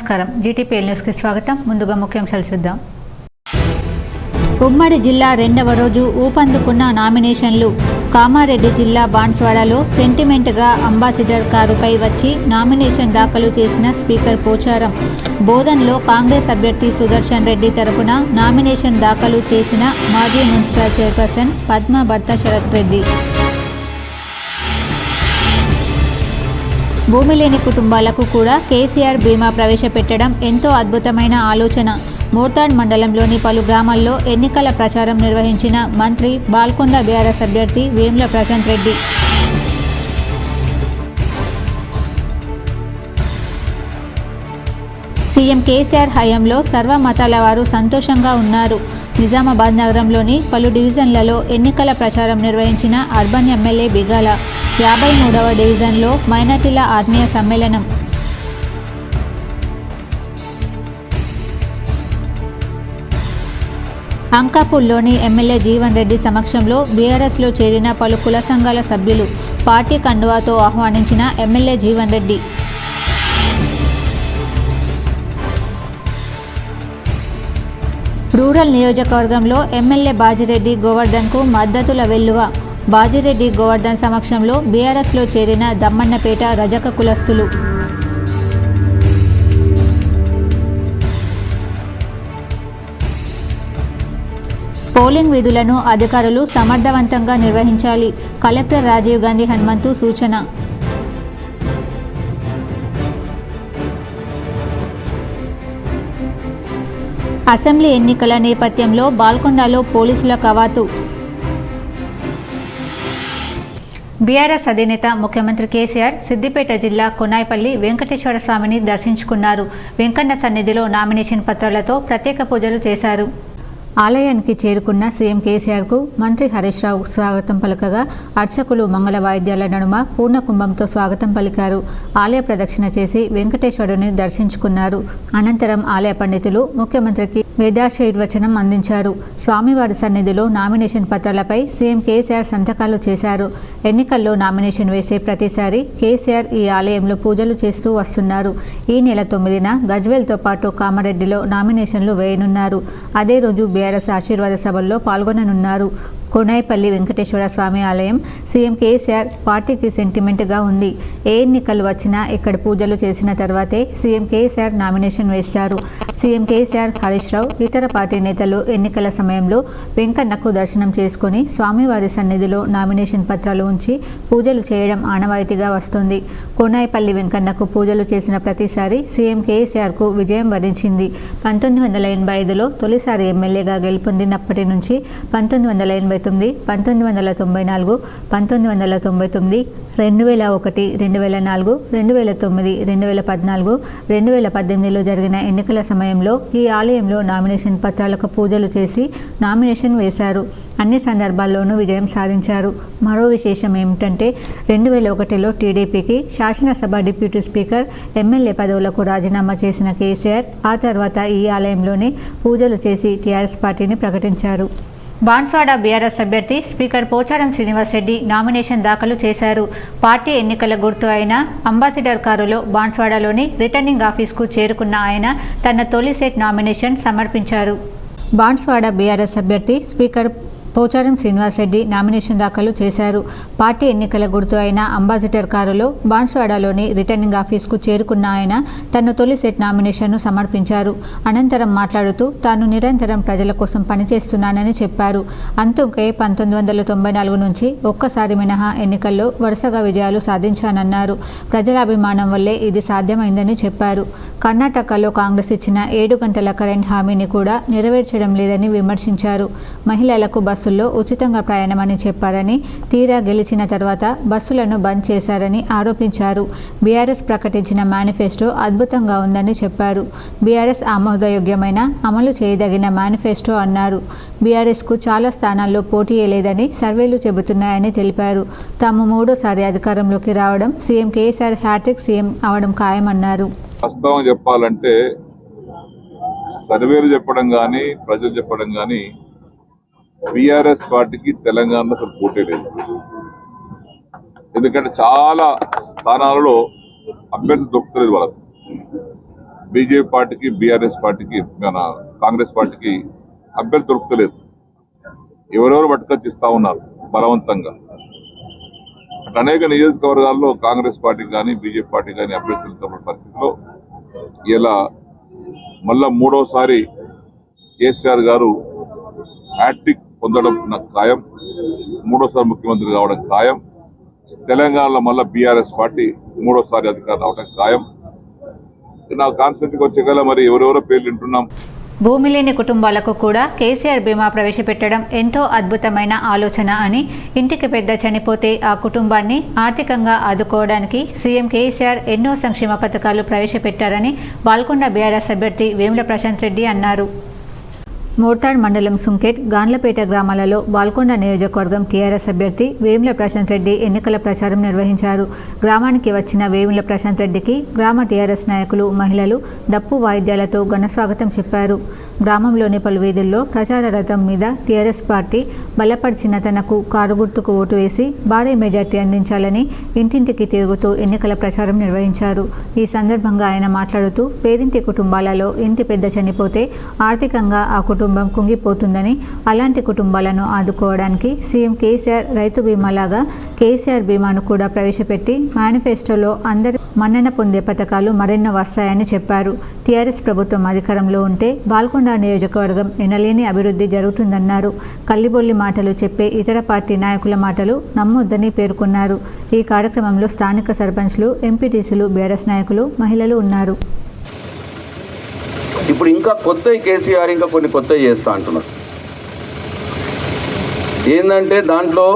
నమస్కారం GTPL news కి స్వాగతం. ముందుగా ముఖ్యాంశాలు చూద్దాం. ఉమ్మడి జిల్లా రెండవ రోజు ఊపందుకున్న నామినేషన్లు. కామారెడ్డి జిల్లా బాన్స్వాడలో సెంటిమెంట్గా అంబాసిడర్ కారుపై వచ్చి నామినేషన్ దాఖలు చేసిన స్పీకర్ పోచారం. బోధన్లో కాంగ్రెస్ అభ్యర్థి సుదర్శన్ రెడ్డి తరపున నామినేషన్ దాఖలు చేసిన మాజీ మున్సిపల్ చైర్పర్సన్ పద్మ భర్త శరత్ రెడ్డి. భూమి లేని కుటుంబాలకు కూడా కేసీఆర్ బీమా ప్రవేశపెట్టడం ఎంతో అద్భుతమైన ఆలోచన. మోర్తాడ్ మండలంలోని పలు గ్రామాల్లో ఎన్నికల ప్రచారం నిర్వహించిన మంత్రి బాల్కొండ బీఆర్ఎస్ అభ్యర్థి వేముల ప్రశాంత్ రెడ్డి. సీఎం కేసీఆర్ హయాంలో సర్వమతాల వారు సంతోషంగా ఉన్నారు. నిజామాబాద్ నగరంలోని పలు డివిజన్లలో ఎన్నికల ప్రచారం నిర్వహించిన అర్బన్ ఎమ్మెల్యే బిగాల. 53వ డివిజన్లో మైనార్టీల ఆత్మీయ సమ్మేళనం. అంకాపూర్లోని ఎమ్మెల్యే జీవన్ రెడ్డి సమక్షంలో బీఆర్ఎస్లో చేరిన పలు కుల సంఘాల సభ్యులు. పార్టీ కండువాతో ఆహ్వానించిన ఎమ్మెల్యే జీవన్ రెడ్డి. రూరల్ నియోజకవర్గంలో ఎమ్మెల్యే బాజిరెడ్డి గోవర్ధన్కు మద్దతుల వెల్లువ. బాజిరెడ్డి గోవర్ధన్ సమక్షంలో బీఆర్ఎస్లో చేరిన దమ్మన్నపేట రజక కులస్తులు. పోలింగ్ విధులను అధికారులు సమర్థవంతంగా నిర్వహించాలి. కలెక్టర్ రాజీవ్ గాంధీ హనుమంతు సూచన. అసెంబ్లీ ఎన్నికల నేపథ్యంలో బాల్కొండలో పోలీసుల కవాతు. బీఆర్ఎస్ అధినేత ముఖ్యమంత్రి కేసీఆర్ సిద్దిపేట జిల్లా కొనాయిపల్లి వెంకటేశ్వర స్వామిని దర్శించుకున్నారు. వెంకన్న సన్నిధిలో నామినేషన్ పత్రాలతో ప్రత్యేక పూజలు చేశారు. ఆలయానికి చేరుకున్న సీఎం కేసీఆర్కు మంత్రి హరీష్ రావు స్వాగతం పలకగా అర్చకులు మంగళ వాయిద్యాల నడుమ పూర్ణకుంభంతో స్వాగతం పలికారు. ఆలయ ప్రదక్షిణ చేసి వెంకటేశ్వరుని దర్శించుకున్నారు. అనంతరం ఆలయ పండితులు ముఖ్యమంత్రికి వేదాశీర్వచనం అందించారు. స్వామివారి సన్నిధిలో నామినేషన్ పత్రాలపై సీఎం కేసీఆర్ సంతకాలు చేశారు. ఎన్నికల్లో నామినేషన్ వేసే ప్రతిసారి కేసీఆర్ ఈ ఆలయంలో పూజలు చేస్తూ వస్తున్నారు. ఈ నెల 9న గజ్వేల్తో పాటు కామారెడ్డిలో నామినేషన్లు వేయనున్నారు. అదే రోజు బీఆర్ఎస్ ఆశీర్వాద సభల్లో పాల్గొననున్నారు. కొనాయిపల్లి వెంకటేశ్వర స్వామి ఆలయం సీఎం కేసీఆర్ పార్టీకి సెంటిమెంట్గా ఉంది. ఏ ఎన్నికలు వచ్చినా ఇక్కడ పూజలు చేసిన తర్వాతే సీఎం కేసీఆర్ నామినేషన్ వేస్తారు. సీఎం కేసీఆర్, హరీష్ రావు, ఇతర పార్టీ నేతలు ఎన్నికల సమయంలో వెంకన్నకు దర్శనం చేసుకుని స్వామివారి సన్నిధిలో నామినేషన్ పత్రాలు ఉంచి పూజలు చేయడం ఆనవాయితీగా వస్తుంది. కొనాయిపల్లి వెంకన్నకు పూజలు చేసిన ప్రతిసారి సీఎం కేసీఆర్కు విజయం వరించింది. 1985లో తొలిసారి ఎమ్మెల్యేగా గెలుపొందినప్పటి నుంచి 1989, 1994, 1999, 2001, 2004, 2009, 2014, 2018లో జరిగిన ఎన్నికల సమయంలో ఈ ఆలయంలో నామినేషన్ పత్రాలకు పూజలు చేసి నామినేషన్ వేశారు. అన్ని సందర్భాల్లోనూ విజయం సాధించారు. మరో విశేషం ఏమిటంటే 2001లో టీడీపీకి శాసనసభ డిప్యూటీ స్పీకర్, ఎమ్మెల్యే పదవులకు రాజీనామా చేసిన కేసీఆర్ ఆ తర్వాత ఈ ఆలయంలోనే పూజలు చేసి టీఆర్ఎస్ పార్టీని ప్రకటించారు. బాన్స్వాడ బీఆర్ఎస్ అభ్యర్థి స్పీకర్ పోచారం శ్రీనివాస్ రెడ్డి నామినేషన్ దాఖలు చేశారు. పార్టీ ఎన్నికల గుర్తు అయిన అంబాసిడర్ కారులో బాన్స్వాడలోని రిటర్నింగ్ ఆఫీస్కు చేరుకున్న ఆయన తన తొలి సెట్ నామినేషన్ సమర్పించారు. బాన్స్వాడ బీఆర్ఎస్ అభ్యర్థి స్పీకర్ పోచారం శ్రీనివాస్ రెడ్డి నామినేషన్ దాఖలు చేశారు. పార్టీ ఎన్నికల గుర్తు అయిన అంబాసిడర్ కారులో బాన్స్వాడలోని రిటర్నింగ్ ఆఫీస్కు చేరుకున్న ఆయన తన తొలి సెట్ నామినేషన్ను సమర్పించారు. అనంతరం మాట్లాడుతూ తాను నిరంతరం ప్రజల కోసం పనిచేస్తున్నానని చెప్పారు. అందుకే 1994 నుంచి ఒక్కసారి మినహా ఎన్నికల్లో వరుసగా విజయాలు సాధించానన్నారు. ప్రజల అభిమానం వల్లే ఇది సాధ్యమైందని చెప్పారు. కర్ణాటకలో కాంగ్రెస్ ఇచ్చిన 7 గంటల కరెంట్ హామీని కూడా నెరవేర్చడం లేదని విమర్శించారు. మహిళలకు బస్సుల్లో ఉచితంగా ప్రయాణమని చెప్పారని, తీరా గెలిచిన తర్వాత బస్సులను బంద్ చేశారని ఆరోపించారు. బీఆర్ఎస్ ప్రకటించిన మేనిఫెస్టో అద్భుతంగా ఉందని చెప్పారు. బీఆర్ఎస్ ఆమోదయోగ్యమైన, అమలు చేయదగిన మేనిఫెస్టో అన్నారు. బీఆర్ఎస్కు చాలా స్థానాల్లో పోటీయే లేదని సర్వేలు చెబుతున్నాయని తెలిపారు. తాము 3వ అధికారంలోకి రావడం, సీఎం కేసీఆర్ హ్యాట్రిక్ సీఎం అవడం ఖాయమన్నారు. వాస్తవం చెప్పాలంటే సర్వేలు చెప్పడం కానీ ప్రజలు చెప్పడం కానీ బీఆర్ఎస్ పార్టీకి తెలంగాణలో అసలు పోటీ లేదు. ఎందుకంటే చాలా స్థానాలలో అభ్యర్థి దొరుకుతలేదు వాళ్ళకు. బీజేపీ పార్టీకి బీఆర్ఎస్ పార్టీకి మన కాంగ్రెస్ పార్టీకి అభ్యర్థి దొరుకుతలేదు. ఎవరెవరు పట్టుకొచ్చి ఇస్తా ఉన్నారు బలవంతంగా. అటు అనేక నియోజకవర్గాల్లో కాంగ్రెస్ పార్టీకి కానీ బీజేపీ పార్టీకి కానీ అభ్యర్థులతో పరిస్థితిలో ఇలా మళ్ళా మూడోసారి కేసీఆర్ గారు హ్యాట్రిక్ పొందడం నాకు ఖాయం, మూడోసారి ముఖ్యమంత్రి కావడం ఖాయం. తెలంగాణలో మళ్ళీ బీఆర్ఎస్ పార్టీ మూడోసారి అధికారం రావడం ఖాయం. నా కాన్స్టిట్యూన్సీకి వచ్చే గల మరి ఎవరెవరో పేర్లు వింటున్నాం. భూమి లేని కుటుంబాలకు కూడా కేసీఆర్ బీమా ప్రవేశపెట్టడం ఎంతో అద్భుతమైన ఆలోచన అని, ఇంటికి పెద్ద చనిపోతే ఆ కుటుంబాన్ని ఆర్థికంగా ఆదుకోవడానికి సీఎం కేసీఆర్ ఎన్నో సంక్షేమ పథకాలు ప్రవేశపెట్టారని బాల్కొండ బీఆర్ఎస్ అభ్యర్థి వేముల ప్రశాంత్ రెడ్డి అన్నారు. మోర్తాడ్ మండలం సుంకేట్, గాన్లపేట గ్రామాలలో బాల్కొండ నియోజకవర్గం టీఆర్ఎస్ అభ్యర్థి వేముల ప్రశాంత్ రెడ్డి ఎన్నికల ప్రచారం నిర్వహించారు. గ్రామానికి వచ్చిన వేముల ప్రశాంత్ రెడ్డికి గ్రామ టీఆర్ఎస్ నాయకులు, మహిళలు డప్పు వాయిద్యాలతో ఘనస్వాగతం చెప్పారు. గ్రామంలోని పలు వీధుల్లో ప్రచార రథం మీద టీఆర్ఎస్ పార్టీ బలపరిచిన తనకు కారు గుర్తుకు ఓటు వేసి భారీ మెజార్టీ అందించాలని ఇంటింటికి తిరుగుతూ ఎన్నికల ప్రచారం నిర్వహించారు. ఈ సందర్భంగా ఆయన మాట్లాడుతూ, పేదింటి కుటుంబాలలో ఇంటి పెద్ద చనిపోతే ఆర్థికంగా ఆ కుటుంబం కుంగిపోతుందని, అలాంటి కుటుంబాలను ఆదుకోవడానికి సీఎం కేసీఆర్ రైతు బీమాలాగా కేసీఆర్ బీమాను కూడా ప్రవేశపెట్టి మేనిఫెస్టోలో అందరి మన్నన పొందే పథకాలు మరెన్నో వస్తాయని చెప్పారు. టీఆర్ఎస్ ప్రభుత్వం అధికారంలో ఉంటే బాల్కొండ నియోజకవర్గం ఎనలేని అభివృద్ధి జరుగుతుందన్నారు. కల్లిబొల్లి మాటలు చెప్పే ఇతర పార్టీ నాయకుల మాటలు నమ్మొద్దని పేర్కొన్నారు. ఈ కార్యక్రమంలో స్థానిక సర్పంచ్లు, ఎంపీటీసీలు, బీఆర్ఎస్ నాయకులు, మహిళలు ఉన్నారు. ఇప్పుడు ఇంకా కొత్త కేసీఆర్ ఇంకా కొన్ని కొత్తవి చేస్తా అంటున్నారు. ఏంటంటే దాంట్లో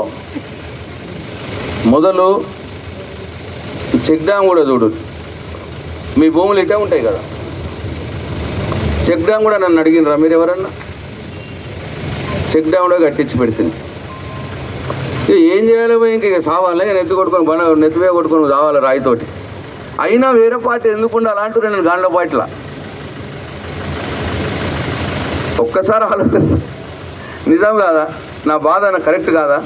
మొదలు చెక్ డ్యామ్ కూడా చూడు. మీ భూములు ఇటే ఉంటాయి కదా, చెక్ డ్యామ్ కూడా నన్ను అడిగినరా మీరు ఎవరన్నా? చెక్ డ్యామ్ కూడా కట్టించి పెడుతుంది. ఏం చేయాలి ఇంక సావాలి, నెత్తివే కొట్టుకొని సావాలి రాయితోటి. అయినా వేరే పార్టీ ఎందుకు ఉండాలి అంటున్నాను నేను గాండ్ల పార్టీలా. ఒక్కసారి ఆలోచన, నిజం కాదా? నా బాధ కరెక్ట్ కాదా?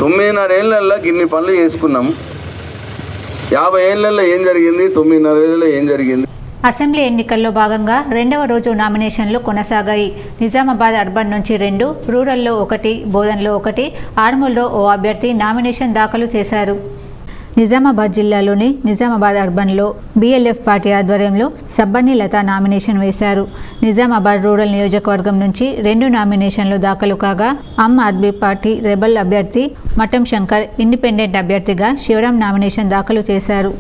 9.5 ఏళ్ళల్లో ఇన్ని పనులు చేసుకున్నాం. 50 ఏళ్ళల్లో ఏం జరిగింది? 9.5 ఏళ్ళలో ఏం జరిగింది? అసెంబ్లీ ఎన్నికల్లో భాగంగా రెండవ రోజు నామినేషన్లు కొనసాగాయి. నిజామాబాద్ అర్బన్ నుంచి 2, రూరల్లో 1, బోధన్లో 1, ఆర్మూర్లో ఓ అభ్యర్థి నామినేషన్ దాఖలు చేశారు. నిజామాబాద్ జిల్లాలోని నిజామాబాద్ అర్బన్లో బీఎల్ఎఫ్ పార్టీ ఆధ్వర్యంలో సబ్బని లత నామినేషన్ వేశారు. నిజామాబాద్ రూరల్ నియోజకవర్గం నుంచి 2 నామినేషన్లు దాఖలు కాగా ఆమ్ ఆద్మీ పార్టీ రెబల్ అభ్యర్థి మఠం శంకర్, ఇండిపెండెంట్ అభ్యర్థిగా శివరాం నామినేషన్ దాఖలు చేశారు.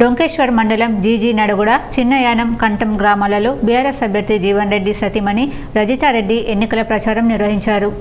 డొంకేశ్వర్ మండలం జీజీ నడుగుడ, చిన్నయానం, కంఠం గ్రామాలలో బీఆర్ఎస్ అభ్యర్థి జీవన్ రెడ్డి సతీమణి రజితారెడ్డి ఎన్నికల ప్రచారం నిర్వహించారు.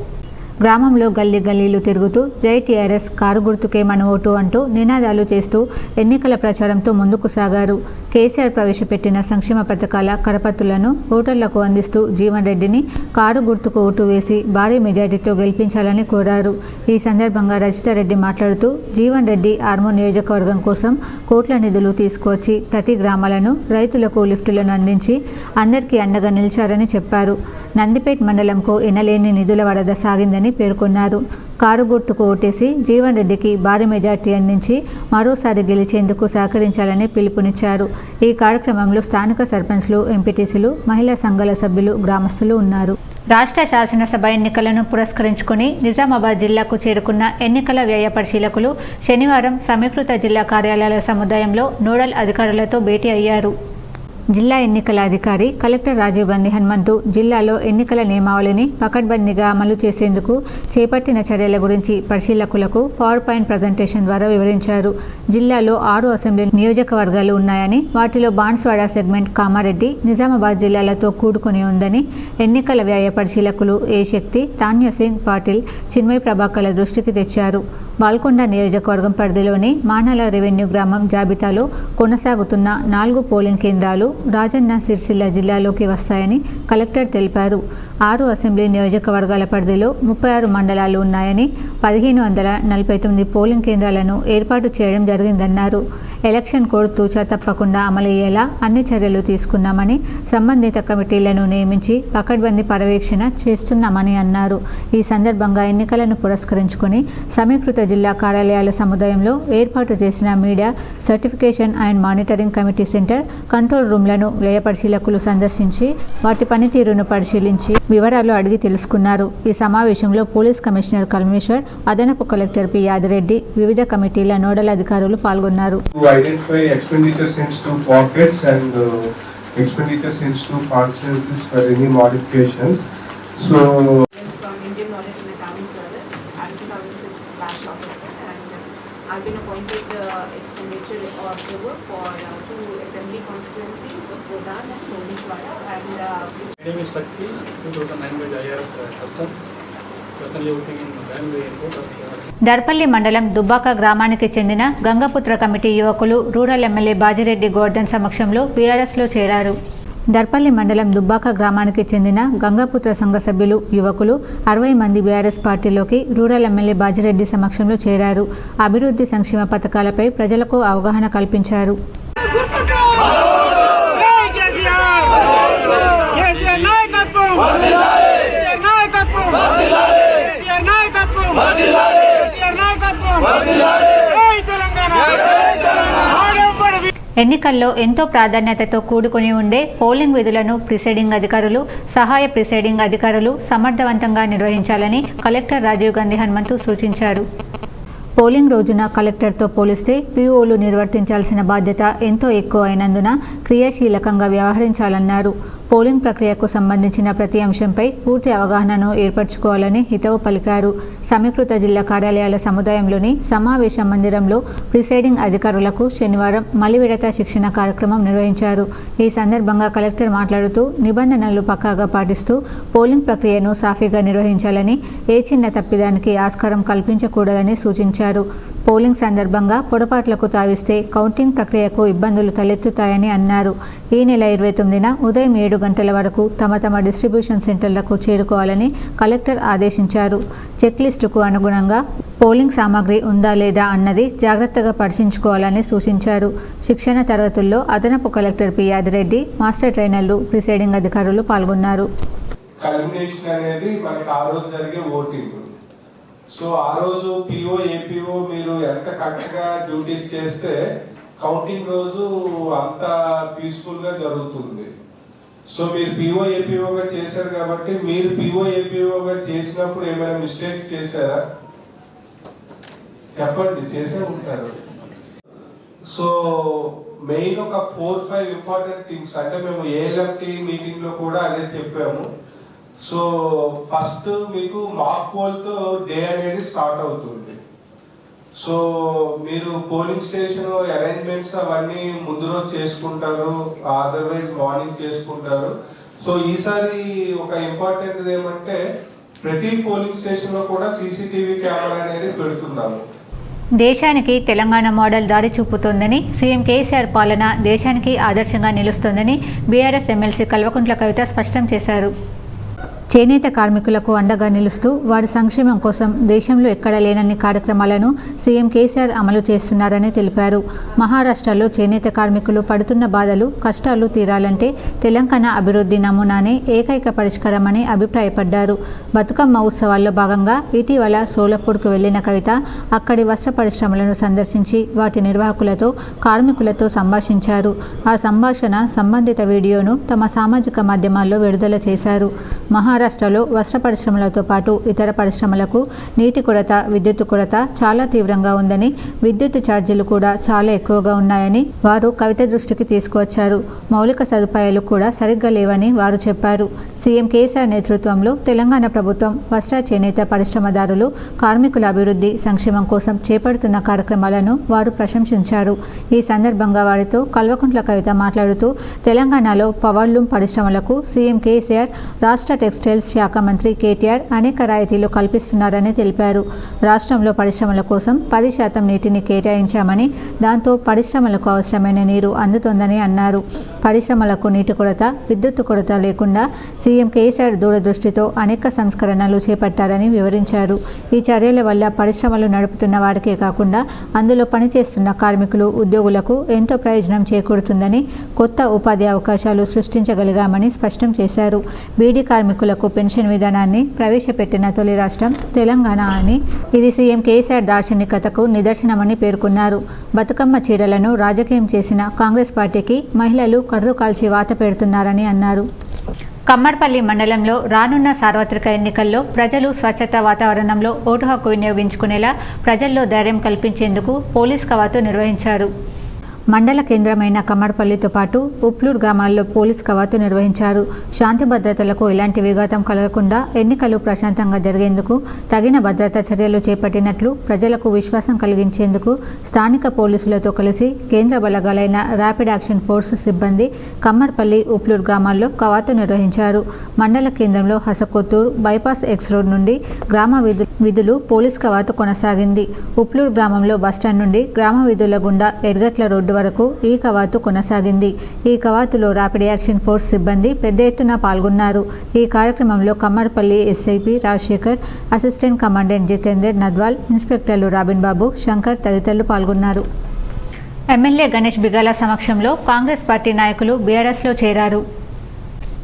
గ్రామంలో గల్లీ గల్లీలు తిరుగుతూ జై టీఆర్ఎస్, కారు గుర్తుకే మన ఓటు అంటూ నినాదాలు చేస్తూ ఎన్నికల ప్రచారంతో ముందుకు సాగారు. కేసీఆర్ ప్రవేశపెట్టిన సంక్షేమ పథకాల కరపత్తులను ఓటర్లకు అందిస్తూ జీవన్ రెడ్డిని కారు గుర్తుకు ఓటు వేసి భారీ మెజార్టీతో గెలిపించాలని కోరారు. ఈ సందర్భంగా రజితారెడ్డి మాట్లాడుతూ, జీవన్ రెడ్డి ఆర్మూర్ నియోజకవర్గం కోసం కోట్ల నిధులు తీసుకువచ్చి ప్రతి గ్రామాలను రైతులకు లిఫ్టులను అందించి అందరికీ అండగా నిలిచారని చెప్పారు. నందిపేట్ మండలంకు ఎనలేని నిధుల వరద సాగిందని పేర్కొన్నారు. కారు గుర్తుకు ఓటేసి జీవన్ రెడ్డికి భారీ మెజార్టీ అందించి మరోసారి గెలిచేందుకు సహకరించాలని పిలుపునిచ్చారు. ఈ కార్యక్రమంలో స్థానిక సర్పంచ్లు, ఎంపీటీసీలు, మహిళా సంఘాల సభ్యులు, గ్రామస్తులు ఉన్నారు. రాష్ట్ర శాసనసభ ఎన్నికలను పురస్కరించుకుని నిజామాబాద్ జిల్లాకు చేరుకున్న ఎన్నికల వ్యయ పరిశీలకులు శనివారం సమీకృత జిల్లా కార్యాలయాల సముదాయంలో నోడల్ అధికారులతో భేటీ అయ్యారు. జిల్లా ఎన్నికల అధికారి కలెక్టర్ రాజీవ్ గాంధీ హనుమంతు జిల్లాలో ఎన్నికల నియమావళిని పకడ్బందీగా అమలు చేసేందుకు చేపట్టిన చర్యల గురించి పరిశీలకులకు పవర్ పాయింట్ ప్రజెంటేషన్ ద్వారా వివరించారు. జిల్లాలో 6 అసెంబ్లీ నియోజకవర్గాలు ఉన్నాయని, వాటిలో బాన్స్వాడ సెగ్మెంట్, కామారెడ్డి, నిజామాబాద్ జిల్లాలతో కూడుకొని ఉందని ఎన్నికల వ్యయ పరిశీలకులు ఏ శక్తి, తాన్య సింగ్ పాటిల్, చిన్మయ్ ప్రభాకర్ల దృష్టికి తెచ్చారు. బాల్కొండ నియోజకవర్గం పరిధిలోని మానాల రెవెన్యూ గ్రామం జాబితాలో కొనసాగుతున్న 4 పోలింగ్ కేంద్రాలు రాజన్న సిరిసిల్ల జిల్లాలోకి వస్తాయని కలెక్టర్ తెలిపారు. 6 అసెంబ్లీ నియోజకవర్గాల పరిధిలో 36 మండలాలు ఉన్నాయని, 1549 పోలింగ్ కేంద్రాలను ఏర్పాటు చేయడం జరిగిందన్నారు. ఎలక్షన్ కోడ్ తూచా తప్పకుండా అమలయ్యేలా అన్ని చర్యలు తీసుకున్నామని, సంబంధిత కమిటీలను నియమించి పకడ్బందీ పర్యవేక్షణ చేస్తున్నామని అన్నారు. ఈ సందర్భంగా ఎన్నికలను పురస్కరించుకొని సమీకృత జిల్లా కార్యాలయాల సముదాయంలో ఏర్పాటు చేసిన media certification and monitoring committee centre, control రూమ్లను వ్యయ పరిశీలకులు సందర్శించి వాటి పనితీరును పరిశీలించి వివరాలు అడిగి తెలుసుకున్నారు. ఈ సమావేశంలో పోలీస్ కమిషనర్ కల్మేశ్వర్, అదనపు కలెక్టర్ పి యాదిరెడ్డి, వివిధ కమిటీల నోడల్ అధికారులు పాల్గొన్నారు. Identify expenditure sensitive pockets and expenditure sensitive constituencies for any modifications. So from Indian Audit and Accounting Service, I'm 2006 batch officer, and I've been appointed expenditure observer for two assembly constituencies of Godan and Nodiswara, and My name is Shakti, 2009 with IRS Customs. Presently working in Bangalore Airport as Darpalli మండలం దుబ్బాక గ్రామానికి చెందిన Gangaputra committee యువకులు rural MLA Bajireddy Gordhan సమక్షంలో బీఆర్ఎస్లో చేరారు. దర్పల్లి మండలం దుబ్బాక గ్రామానికి చెందిన గంగపుత్ర సంఘ సభ్యులు యువకులు 60 మంది బీఆర్ఎస్ పార్టీలోకి రూరల్ ఎమ్మెల్యే బాజిరెడ్డి సమక్షంలో చేరారు. అభివృద్ధి సంక్షేమ పథకాలపై ప్రజలకు అవగాహన కల్పించారు. ఎన్నికల్లో ఎంతో ప్రాధాన్యతతో కూడుకుని ఉండే పోలింగ్ విధులను ప్రిసైడింగ్ అధికారులు, సహాయ ప్రిసైడింగ్ అధికారులు సమర్థవంతంగా నిర్వహించాలని కలెక్టర్ రాజీవ్ గాంధీ హనుమంతు సూచించారు. పోలింగ్ రోజున కలెక్టర్తో పోలిస్తే పీఓలు నిర్వర్తించాల్సిన బాధ్యత ఎంతో ఎక్కువ అయినందున క్రియాశీలకంగా వ్యవహరించాలన్నారు. పోలింగ్ ప్రక్రియకు సంబంధించిన ప్రతి అంశంపై పూర్తి అవగాహనను ఏర్పరచుకోవాలని హితవు పలికారు. సమీకృత జిల్లా కార్యాలయాల సముదాయంలోని సమావేశ మందిరంలో ప్రిసైడింగ్ అధికారులకు శనివారం మలివిడత శిక్షణ కార్యక్రమం నిర్వహించారు. ఈ సందర్భంగా కలెక్టర్ మాట్లాడుతూ నిబంధనలు పక్కాగా పాటిస్తూ పోలింగ్ ప్రక్రియను సాఫీగా నిర్వహించాలని, ఏ చిన్న తప్పిదానికి ఆస్కారం కల్పించకూడదని సూచించారు. పోలింగ్ సందర్భంగా పొరపాట్లకు తావిస్తే కౌంటింగ్ ప్రక్రియకు ఇబ్బందులు తలెత్తుతాయని అన్నారు. ఈ నెల 29న ఉదయం 7 గంటల వరకు తమ డిస్ట్రిబ్యూషన్ సెంటర్లకు చేరుకోవాలని కలెక్టర్ ఆదేశించారు. చెక్ లిస్టుకు అనుగుణంగా పోలింగ్ సామాగ్రి ఉందా లేదా అన్నది జాగ్రత్తగా పరిశీలించుకోవాలని సూచించారు. శిక్షణ తరగతుల్లో అదనపు కలెక్టర్ పి యాదిరెడ్డి, మాస్టర్ ట్రైనర్లు, ప్రిసైడింగ్ అధికారులు పాల్గొన్నారు. కల్మినేషన్ అనేది మనకి ఆ రోజు జరిగే ఓటింగ్. సో ఆ రోజు పిఓ ఏపీఓ మీరు ఎంత కరెక్ట్గా డ్యూటీస్ చేస్తే కౌంటింగ్ రోజు అంత పీస్ఫుల్గా జరుగుతుంది. సో మీరు పిఓ ఏపీఓగా చేశారు కాబట్టి మీరు పిఓ ఏపీఓగా చేసినప్పుడు ఏమైనా మిస్టేక్స్ చేశారా చెప్పండి, చేసే ఉంటారు. సో మెయిన్ ఒక 4-5 ఇంపార్టెంట్ థింగ్స్ అంటే మేము ఏఎల్ఎంకి మీటింగ్లో కూడా అదే చెప్పాము. సో ఫస్ట్ మీకు మాక్ పోల్తో డే అనేది స్టార్ట్ అవుతుంది. సో మీరు పోలింగ్ స్టేషన్ అరేంజ్మెంట్స్ అవన్నీ ముందు రోజు చేసుకుంటారు, అదర్వైజ్ మార్నింగ్ చేసుకుంటారు. సో ఈసారి ఒక ఇంపార్టెంట్ ఏమంటే ప్రతి పోలింగ్ స్టేషన్లో కూడా సీసీటీవీ కెమెరా అనేది పెడుతున్నాము. దేశానికి తెలంగాణ మోడల్ దారి చూపుతోందని, సీఎం కేసీఆర్ పాలన దేశానికి ఆదర్శంగా నిలుస్తోందని బీఆర్ఎస్ ఎమ్మెల్సీ కల్వకుంట్ల కవిత స్పష్టం చేశారు. చేనేత కార్మికులకు అండగా నిలుస్తూ వారి సంక్షేమం కోసం దేశంలో ఎక్కడ లేనన్ని కార్యక్రమాలను సీఎం కేసీఆర్ అమలు చేస్తున్నారని తెలిపారు. మహారాష్ట్రలో చేనేత కార్మికులు పడుతున్న బాధలు, కష్టాలు తీరాలంటే తెలంగాణ అభివృద్ధి నమూనానే ఏకైక పరిష్కారమని అభిప్రాయపడ్డారు. బతుకమ్మ ఉత్సవాల్లో భాగంగా ఇటీవల సోలపూర్కు వెళ్లిన కవిత అక్కడి వస్త్ర పరిశ్రమలను సందర్శించి వాటి నిర్వాహకులతో, కార్మికులతో సంభాషించారు. ఆ సంభాషణ సంబంధిత వీడియోను తమ సామాజిక మాధ్యమాల్లో విడుదల చేశారు. మహారాష్ట్రలో వస్త్ర పరిశ్రమలతో పాటు ఇతర పరిశ్రమలకు నీటి కొరత, విద్యుత్ కొరత చాలా తీవ్రంగా ఉందని, విద్యుత్ ఛార్జీలు కూడా చాలా ఎక్కువగా ఉన్నాయని వారు కవిత దృష్టికి తీసుకువచ్చారు. మౌలిక సదుపాయాలు కూడా సరిగ్గా లేవని వారు చెప్పారు. సీఎం కేసీఆర్ నేతృత్వంలో తెలంగాణ ప్రభుత్వం వస్త్ర చేనేత పరిశ్రమదారులు, కార్మికుల అభివృద్ధి సంక్షేమం కోసం చేపడుతున్న కార్యక్రమాలను వారు ప్రశంసించారు. ఈ సందర్భంగా వారితో కల్వకుంట్ల కవిత మాట్లాడుతూ తెలంగాణలో పవర్లూమ్ పరిశ్రమలకు సీఎం కేసీఆర్ రాష్ట్ర టెక్స్టైల్ టెక్స్టైల్స్ శాఖ మంత్రి కేటీఆర్ అనేక రాయితీలు కల్పిస్తున్నారని తెలిపారు. రాష్ట్రంలో పరిశ్రమల కోసం 10% నీటిని కేటాయించామని, దాంతో పరిశ్రమలకు అవసరమైన నీరు అందుతోందని అన్నారు. పరిశ్రమలకు నీటి కొరత, విద్యుత్ కొరత లేకుండా సీఎం కేసీఆర్ దూరదృష్టితో అనేక సంస్కరణలు చేపట్టారని వివరించారు. ఈ చర్యల వల్ల పరిశ్రమలు నడుపుతున్న వారికే కాకుండా అందులో పనిచేస్తున్న కార్మికులు, ఉద్యోగులకు ఎంతో ప్రయోజనం చేకూరుతుందని, కొత్త ఉపాధి అవకాశాలు సృష్టించగలిగామని స్పష్టం చేశారు. బీడీ కార్మికులకు పెన్షన్ విధానాన్ని ప్రవేశపెట్టిన తొలి రాష్ట్రం తెలంగాణ అని, ఇది సీఎం కేసీఆర్ దార్శనికతకు నిదర్శనమని పేర్కొన్నారు. బతుకమ్మ చీరలను రాజకీయం చేసిన కాంగ్రెస్ పార్టీకి మహిళలు కర్రు కాల్చి వాత పెడుతున్నారని అన్నారు. కమ్మర్పల్లి మండలంలో రానున్న సార్వత్రిక ఎన్నికల్లో ప్రజలు స్వచ్ఛత వాతావరణంలో ఓటు హక్కు వినియోగించుకునేలా ప్రజల్లో ధైర్యం కల్పించేందుకు పోలీస్ కవాతు నిర్వహించారు. మండల కేంద్రమైన కమ్మర్పల్లితో పాటు ఉప్లూరు గ్రామాల్లో పోలీస్ కవాతు నిర్వహించారు. శాంతి భద్రతలకు ఎలాంటి విఘాతం కలగకుండా ఎన్నికలు ప్రశాంతంగా జరిగేందుకు తగిన భద్రతా చర్యలు చేపట్టినట్లు ప్రజలకు విశ్వాసం కలిగించేందుకు స్థానిక పోలీసులతో కలిసి కేంద్ర బలగాలైన ర్యాపిడ్ యాక్షన్ ఫోర్స్ సిబ్బంది కమ్మర్పల్లి, ఉప్లూరు గ్రామాల్లో కవాతు నిర్వహించారు. మండల కేంద్రంలో హసకొత్తూరు బైపాస్ ఎక్స్ రోడ్ నుండి గ్రామ వీధులు పోలీస్ కవాతు కొనసాగింది. ఉప్లూరు గ్రామంలో బస్టాండ్ నుండి గ్రామ వీధుల గుండా ఎర్గట్ల రోడ్డు వరకు ఈ కవాతు కొనసాగింది. ఈ కవాతులో ర్యాపిడ్ యాక్షన్ ఫోర్స్ సిబ్బంది పెద్ద ఎత్తున పాల్గొన్నారు. ఈ కార్యక్రమంలో Kammarpalli SIP Rajasekhar, assistant commandant Jitender Nadwal, ఇన్స్పెక్టర్లు రాబిన్ బాబు, శంకర్ తదితరులు పాల్గొన్నారు. ఎమ్మెల్యే గణేష్ బిగాల సమక్షంలో కాంగ్రెస్ పార్టీ నాయకులు బీఆర్ఎస్లో చేరారు.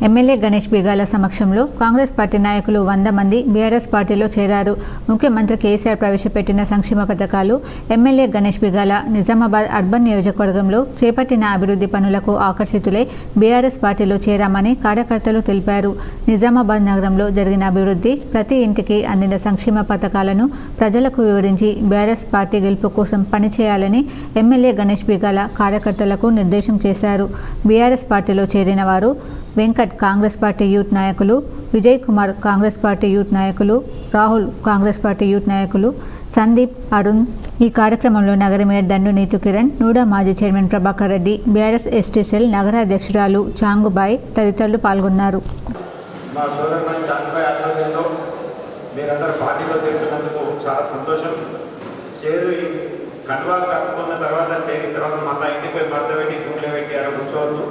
ఎమ్మెల్యే గణేష్ బిగాల సమక్షంలో కాంగ్రెస్ పార్టీ నాయకులు 100 మంది బీఆర్ఎస్ పార్టీలో చేరారు. ముఖ్యమంత్రి కేసీఆర్ ప్రవేశపెట్టిన సంక్షేమ పథకాలు, ఎమ్మెల్యే గణేష్ బిగాల నిజామాబాద్ అర్బన్ నియోజకవర్గంలో చేపట్టిన అభివృద్ధి పనులకు ఆకర్షితులై బీఆర్ఎస్ పార్టీలో చేరామని కార్యకర్తలు తెలిపారు. నిజామాబాద్ నగరంలో జరిగిన అభివృద్ధి, ప్రతి ఇంటికి అందిన సంక్షేమ పథకాలను ప్రజలకు వివరించి బీఆర్ఎస్ పార్టీ గెలుపు కోసం పనిచేయాలని ఎమ్మెల్యే గణేష్ బిగాల కార్యకర్తలకు నిర్దేశం చేశారు. బీఆర్ఎస్ పార్టీలో చేరిన వారు వెంకట్ కాంగ్రెస్ పార్టీ యూత్ నాయకులు, విజయ్ కుమార్ కాంగ్రెస్ పార్టీ యూత్ నాయకులు, రాహుల్ కాంగ్రెస్ పార్టీ యూత్ నాయకులు, సందీప్, అరుణ్. ఈ కార్యక్రమంలో నగర మేయర్ దండు నీతు కిరణ్, నూడా మాజీ chairman Prabhakar Reddy, BRS ST cell నగర అధ్యక్షురాలు చాంగుబాయ్ తదితరులు పాల్గొన్నారు. మా సోదరుడు చాంగుబాయ్ ఆధ్వర్యంలో మీరందరూ పార్టీలో చేరుతున్నందుకు చాలా సంతోషం. చేరు కండువాలు కట్టుకున్న తర్వాత చేరిన తర్వాత మళ్ళీ ఇంటికి పోయి మడత పెట్టి గుండె పెట్టి అక్కడ కూర్చోవద్దు.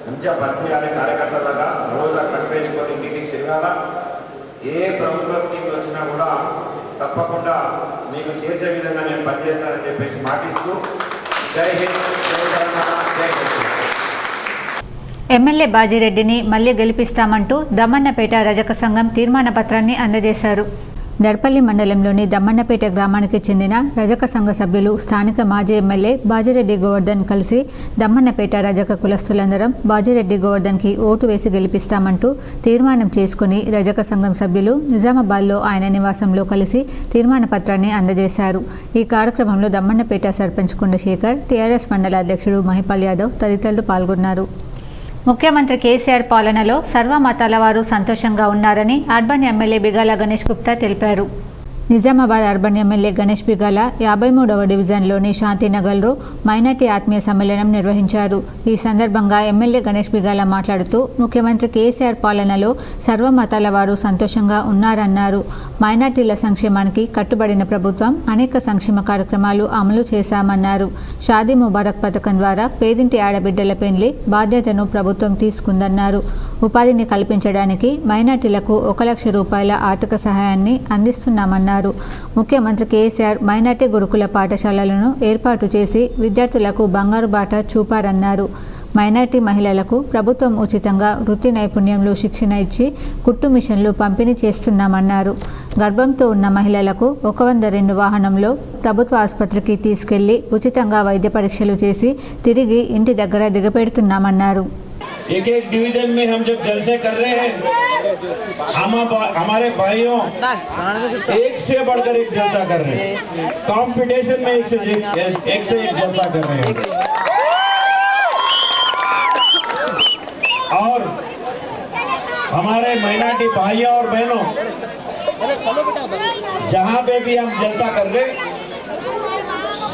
మంచిగా పనిచేయాలి. కార్యకర్తలుగా రోజు అక్కడ వేసుకొని ఇంటికి తిరగాల. ఏ ప్రభుత్వ స్కీమ్లు వచ్చినా కూడా తప్పకుండా మీకు చేసే విధంగా నేను పనిచేస్తానని చెప్పేసి మాటిస్తూ జై హింద్, జై తెలంగాణ, జై హింద్. ఎమ్మెల్యే బాజిరెడ్డిని మళ్లీ గెలిపిస్తామంటూ దమ్మన్నపేట రజక సంఘం తీర్మాన పత్రాన్ని అందజేశారు. దర్పల్లి మండలంలోని దమ్మన్నపేట గ్రామానికి చెందిన రజక సంఘ సభ్యులు స్థానిక మాజీ ఎమ్మెల్యే బాజిరెడ్డి గోవర్ధన్ కలిసి దమ్మన్నపేట రజక కులస్తులందరం బాజిరెడ్డి గోవర్ధన్కి ఓటు వేసి గెలిపిస్తామంటూ తీర్మానం చేసుకుని రజక సంఘం సభ్యులు నిజామాబాద్లో ఆయన నివాసంలో కలిసి తీర్మాన పత్రాన్ని అందజేశారు. ఈ కార్యక్రమంలో దమ్మన్నపేట సర్పంచ్ కొండశేఖర్, టీఆర్ఎస్ మండల అధ్యక్షుడు మహిపాల్ యాదవ్ తదితరులు పాల్గొన్నారు. ముఖ్యమంత్రి కేసీఆర్ పాలనలో సర్వమతాల వారు సంతోషంగా ఉన్నారని అర్బన్ ఎమ్మెల్యే బిగాల గణేష్ గుప్తా తెలిపారు. నిజామాబాద్ అర్బన్ ఎమ్మెల్యే గణేష్ బిగాల 53వ డివిజన్లోని శాంతినగర్లో మైనార్టీ ఆత్మీయ సమ్మేళనం నిర్వహించారు. ఈ సందర్భంగా ఎమ్మెల్యే గణేష్ బిగాల మాట్లాడుతూ ముఖ్యమంత్రి కేసీఆర్ పాలనలో సర్వమతాల వారు సంతోషంగా ఉన్నారన్నారు. మైనార్టీల సంక్షేమానికి కట్టుబడిన ప్రభుత్వం అనేక సంక్షేమ కార్యక్రమాలు అమలు చేశామన్నారు. షాదీ ముబారక్ పథకం ద్వారా పేదింటి ఆడబిడ్డల పెళ్లి బాధ్యతను ప్రభుత్వం తీసుకుందన్నారు. ఉపాధిని కల్పించడానికి మైనార్టీలకు 1 లక్ష రూపాయల ఆర్థిక సహాయాన్ని అందిస్తున్నామన్నారు. ముఖ్యమంత్రి కేసీఆర్ మైనార్టీ గురుకుల పాఠశాలలను ఏర్పాటు చేసి విద్యార్థులకు బంగారు బాట చూపారన్నారు. మైనార్టీ మహిళలకు ప్రభుత్వం ఉచితంగా వృత్తి నైపుణ్యంలో శిక్షణ ఇచ్చి కుట్టు మిషన్లు పంపిణీ చేస్తున్నామన్నారు. గర్భంతో ఉన్న మహిళలకు 102 వాహనంలో ప్రభుత్వ ఆసుపత్రికి తీసుకెళ్లి ఉచితంగా వైద్య పరీక్షలు చేసి తిరిగి ఇంటి దగ్గర దిగపెడుతున్నామన్నారు. एक एक डिवीजन में हम जब जलसे कर रहे हैं, हमारे भाइयों एक से बढ़कर एक जलसा कर रहे हैं, कंपटीशन में एक से एक जलसा कर रहे हैं। और हमारे माइनॉरिटी भाइयों और बहनों, जहां पे भी हम जलसा कर रहे,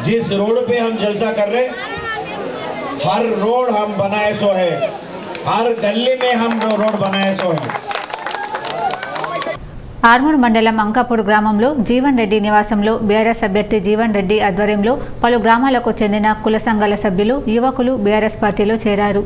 जिस रोड पे हम जलसा कर रहे, हर रोड हम बनाए सो है, हर गली में हम रोड बनाए सो है। ఆర్మూర్ మండలం అంకాపూర్ గ్రామంలో జీవన్ రెడ్డి నివాసంలో బీఆర్ఎస్ అభ్యర్థి జీవన్ రెడ్డి ఆధ్వర్యంలో పలు గ్రామాలకు చెందిన కుల సంఘాల సభ్యులు యువకులు బీఆర్ఎస్ పార్టీలో చేరారు.